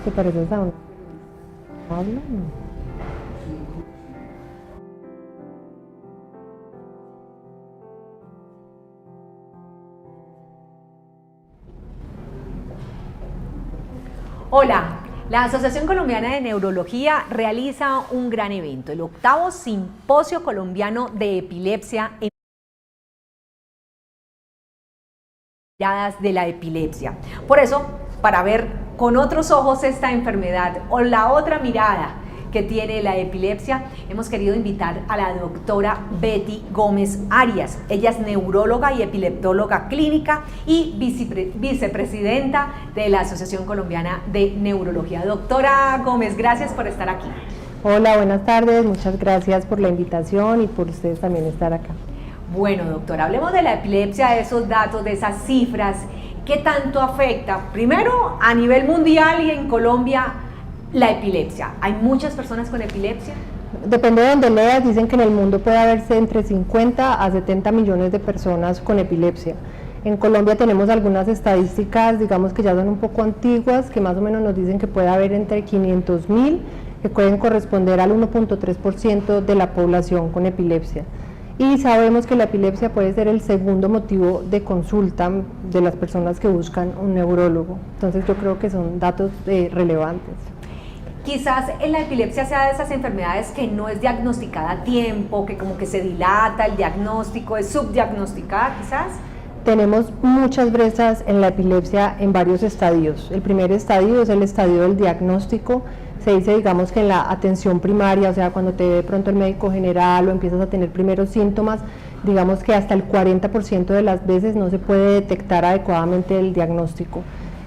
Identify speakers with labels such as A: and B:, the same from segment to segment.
A: ¿Te pareces a una? ¿Habla? No.
B: Hola, la Asociación Colombiana de Neurología realiza un gran evento, el 8º Simposio Colombiano de Epilepsia en miradas de la epilepsia. Por eso, para ver con otros ojos esta enfermedad o la otra mirada que tiene la epilepsia, hemos querido invitar a la doctora Betty Gómez Arias. Ella es neuróloga y epileptóloga clínica y vicepresidenta de la Asociación Colombiana de Neurología. Doctora Gómez, gracias por estar aquí.
A: Hola, buenas tardes, muchas gracias por la invitación y por ustedes también estar acá.
B: Bueno, doctora, hablemos de la epilepsia, de esos datos, de esas cifras. ¿Qué tanto afecta? Primero, a nivel mundial y en Colombia, la epilepsia. ¿Hay muchas personas con epilepsia?
A: Depende de donde leas, dicen que en el mundo puede haberse entre 50 a 70 millones de personas con epilepsia. En Colombia tenemos algunas estadísticas, digamos que ya son un poco antiguas, que más o menos nos dicen que puede haber entre 500.000, que pueden corresponder al 1.3% de la población con epilepsia. Y sabemos que la epilepsia puede ser el segundo motivo de consulta de las personas que buscan un neurólogo. Entonces yo creo que son datos relevantes.
B: Quizás la epilepsia sea de esas enfermedades que no es diagnosticada a tiempo, que como que se dilata el diagnóstico, es subdiagnosticada quizás.
A: Tenemos muchas brechas en la epilepsia en varios estadios. El primer estadio es el estadio del diagnóstico. Se dice, digamos, que en la atención primaria, o sea, cuando te ve de pronto el médico general o empiezas a tener primeros síntomas, digamos que hasta el 40% de las veces no se puede detectar adecuadamente el diagnóstico.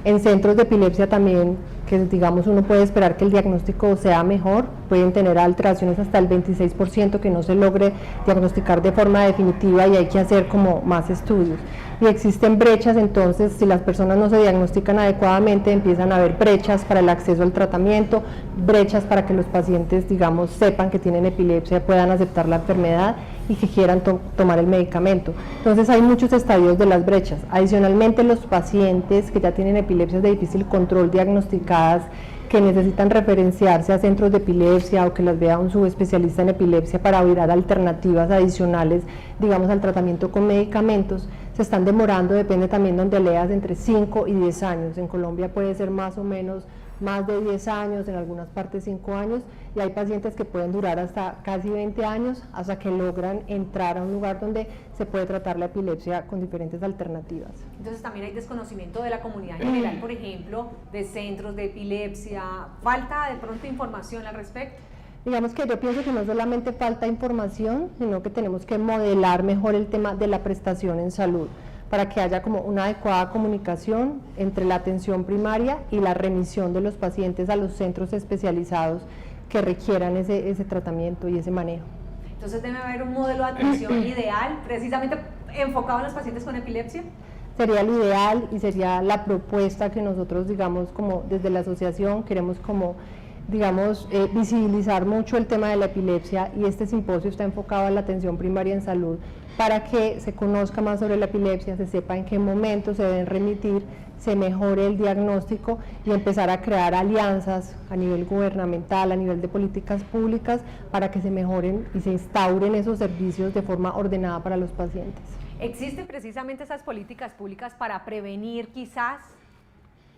A: En centros de epilepsia también, que digamos uno puede esperar que el diagnóstico sea mejor, pueden tener alteraciones hasta el 26% que no se logre diagnosticar de forma definitiva y hay que hacer como más estudios. Y existen brechas, entonces si las personas no se diagnostican adecuadamente empiezan a haber brechas para el acceso al tratamiento, brechas para que los pacientes, digamos, sepan que tienen epilepsia, puedan aceptar la enfermedad y que quieran tomar el medicamento. Entonces hay muchos estadios de las brechas. Adicionalmente, los pacientes que ya tienen epilepsias de difícil control diagnosticadas, que necesitan referenciarse a centros de epilepsia o que las vea un subespecialista en epilepsia para mirar alternativas adicionales, digamos, al tratamiento con medicamentos, se están demorando, depende también donde leas, entre 5 y 10 años. En Colombia puede ser más o menos más de 10 años, en algunas partes 5 años, y hay pacientes que pueden durar hasta casi 20 años hasta que logran entrar a un lugar donde se puede tratar la epilepsia con diferentes alternativas.
B: Entonces también hay desconocimiento de la comunidad en general, por ejemplo, de centros de epilepsia, falta de pronto información al respecto.
A: Digamos que yo pienso que no solamente falta información, sino que tenemos que modelar mejor el tema de la prestación en salud, para que haya como una adecuada comunicación entre la atención primaria y la remisión de los pacientes a los centros especializados que requieran ese tratamiento y ese manejo.
B: Entonces debe haber un modelo de atención ideal, precisamente enfocado en los pacientes con epilepsia.
A: Sería lo ideal y sería la propuesta que nosotros, digamos, como desde la asociación queremos como, digamos, visibilizar mucho el tema de la epilepsia, y este simposio está enfocado a la atención primaria en salud para que se conozca más sobre la epilepsia, se sepa en qué momento se deben remitir, se mejore el diagnóstico y empezar a crear alianzas a nivel gubernamental, a nivel de políticas públicas, para que se mejoren y se instauren esos servicios de forma ordenada para los pacientes.
B: ¿Existen precisamente esas políticas públicas para prevenir quizás?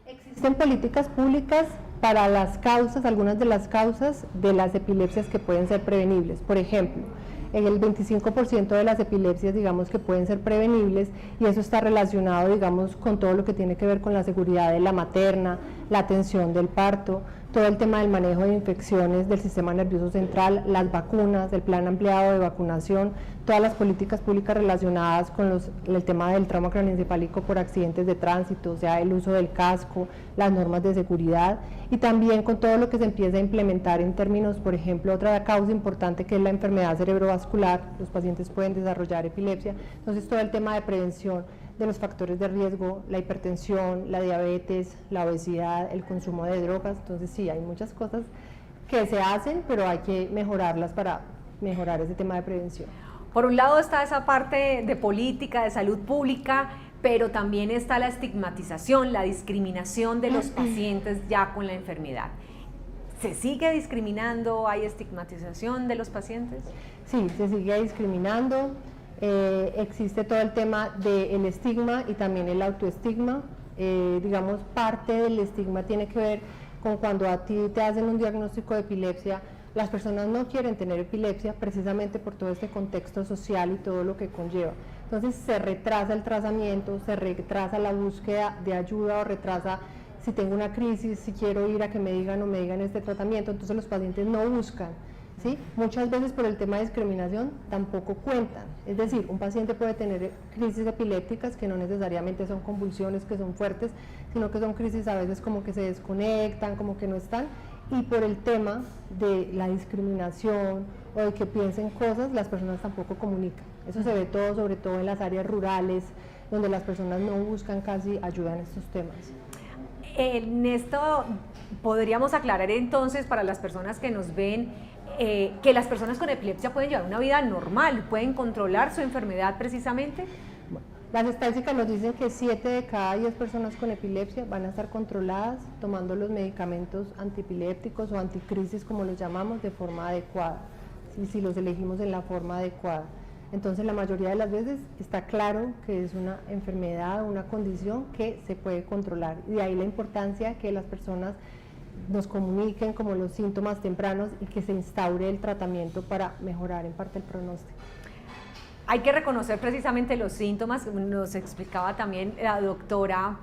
A: Existen políticas públicas para las causas, algunas de las causas de las epilepsias que pueden ser prevenibles. Por ejemplo, en el 25% de las epilepsias, digamos, que pueden ser prevenibles, y eso está relacionado, digamos, con todo lo que tiene que ver con la seguridad de la materna, la atención del parto, todo el tema del manejo de infecciones del sistema nervioso central, las vacunas, el plan ampliado de vacunación, todas las políticas públicas relacionadas con el tema del trauma craneoencefálico por accidentes de tránsito, o sea, el uso del casco, las normas de seguridad, y también con todo lo que se empieza a implementar en términos, por ejemplo, otra causa importante que es la enfermedad cerebrovascular. Los pacientes pueden desarrollar epilepsia, entonces todo el tema de prevención de los factores de riesgo, la hipertensión, la diabetes, la obesidad, el consumo de drogas. Entonces sí, hay muchas cosas que se hacen, pero hay que mejorarlas para mejorar ese tema de prevención.
B: Por un lado está esa parte de política, de salud pública, pero también está la estigmatización, la discriminación de los pacientes ya con la enfermedad. ¿Se sigue discriminando? ¿Hay estigmatización de los pacientes?
A: Sí, se sigue discriminando. Existe todo el tema del estigma y también el autoestigma. Digamos, parte del estigma tiene que ver con cuando a ti te hacen un diagnóstico de epilepsia, las personas no quieren tener epilepsia precisamente por todo este contexto social y todo lo que conlleva. Entonces se retrasa el tratamiento, se retrasa la búsqueda de ayuda o retrasa si tengo una crisis, si quiero ir a que me digan o me digan este tratamiento, entonces los pacientes no buscan. ¿Sí? Muchas veces por el tema de discriminación tampoco cuentan, es decir, un paciente puede tener crisis epilépticas que no necesariamente son convulsiones que son fuertes, sino que son crisis a veces como que se desconectan, como que no están, y por el tema de la discriminación o de que piensen cosas, las personas tampoco comunican. Eso se ve todo, sobre todo en las áreas rurales, donde las personas no buscan casi ayuda en estos temas.
B: En esto podríamos aclarar entonces para las personas que nos ven que las personas con epilepsia pueden llevar una vida normal, pueden controlar su enfermedad precisamente.
A: Bueno, las estadísticas nos dicen que 7 de cada 10 personas con epilepsia van a estar controladas tomando los medicamentos antiepilépticos o anticrisis, como los llamamos, de forma adecuada, si los elegimos en la forma adecuada. Entonces la mayoría de las veces está claro que es una enfermedad o una condición que se puede controlar, y de ahí la importancia que las personas nos comuniquen como los síntomas tempranos y que se instaure el tratamiento para mejorar en parte el pronóstico.
B: Hay que reconocer precisamente los síntomas, nos explicaba también la doctora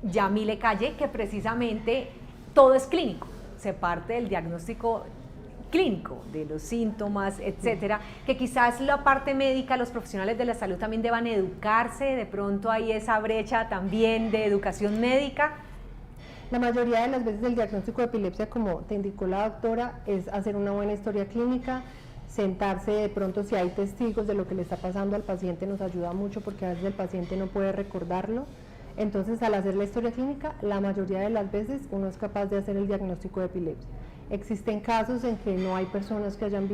B: Yamile Calle, que precisamente todo es clínico, se parte del diagnóstico clínico, de los síntomas, etcétera, que quizás la parte médica, los profesionales de la salud también deban educarse, de pronto hay esa brecha también de educación médica.
A: La mayoría de las veces el diagnóstico de epilepsia, como te indicó la doctora, es hacer una buena historia clínica, sentarse de pronto si hay testigos de lo que le está pasando al paciente nos ayuda mucho porque a veces el paciente no puede recordarlo. Entonces al hacer la historia clínica, la mayoría de las veces uno es capaz de hacer el diagnóstico de epilepsia. Existen casos en que no hay personas que hayan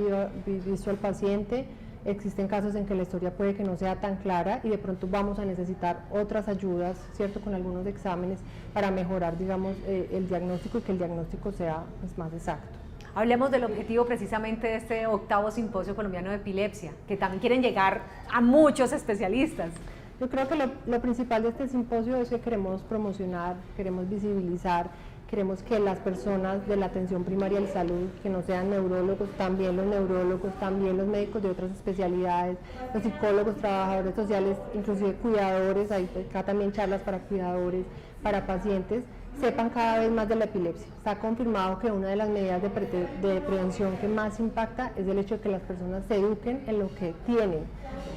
A: visto al paciente, existen casos en que la historia puede que no sea tan clara y de pronto vamos a necesitar otras ayudas, ¿cierto?, con algunos exámenes para mejorar, digamos, el diagnóstico y que el diagnóstico sea pues, más exacto.
B: Hablemos del objetivo precisamente de este 8º Simposio Colombiano de Epilepsia, que también quieren llegar a muchos especialistas.
A: Yo creo que lo principal de este simposio es que queremos promocionar, queremos visibilizar, queremos que las personas de la atención primaria de salud, que no sean neurólogos, también los neurólogos, también los médicos de otras especialidades, los psicólogos, trabajadores sociales, inclusive cuidadores, hay acá también charlas para cuidadores, para pacientes, sepan cada vez más de la epilepsia. Está confirmado que una de las medidas de prevención que más impacta es el hecho de que las personas se eduquen en lo que tienen.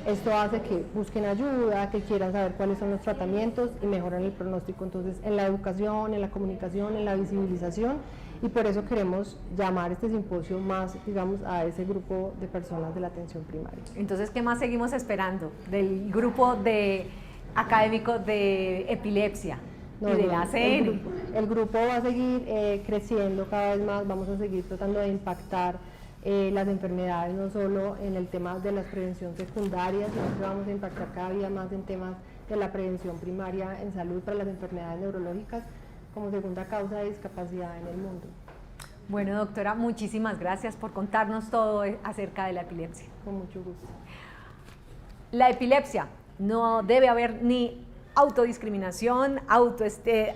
A: Esto hace que busquen ayuda, que quieran saber cuáles son los tratamientos y mejoran el pronóstico. Entonces, en la educación, en la comunicación, en la visibilización, y por eso queremos llamar este simposio más, digamos, a ese grupo de personas de la atención primaria.
B: Entonces, ¿qué más seguimos esperando del grupo de académicos de epilepsia?
A: No,
B: y de la ACN.
A: El grupo va a seguir creciendo cada vez más, vamos a seguir tratando de impactar las enfermedades, no solo en el tema de la prevención secundaria, sino que vamos a impactar cada día más en temas de la prevención primaria en salud para las enfermedades neurológicas como segunda causa de discapacidad en el mundo.
B: Bueno, doctora, muchísimas gracias por contarnos todo acerca de la epilepsia.
A: Con mucho gusto.
B: La epilepsia, no debe haber ni autodiscriminación,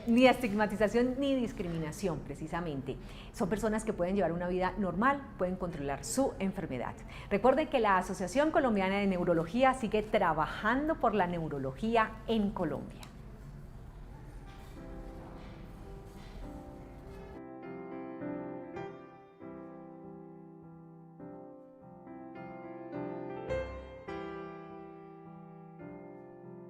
B: ni estigmatización, ni discriminación precisamente. Son personas que pueden llevar una vida normal, pueden controlar su enfermedad. Recuerden que la Asociación Colombiana de Neurología sigue trabajando por la neurología en Colombia.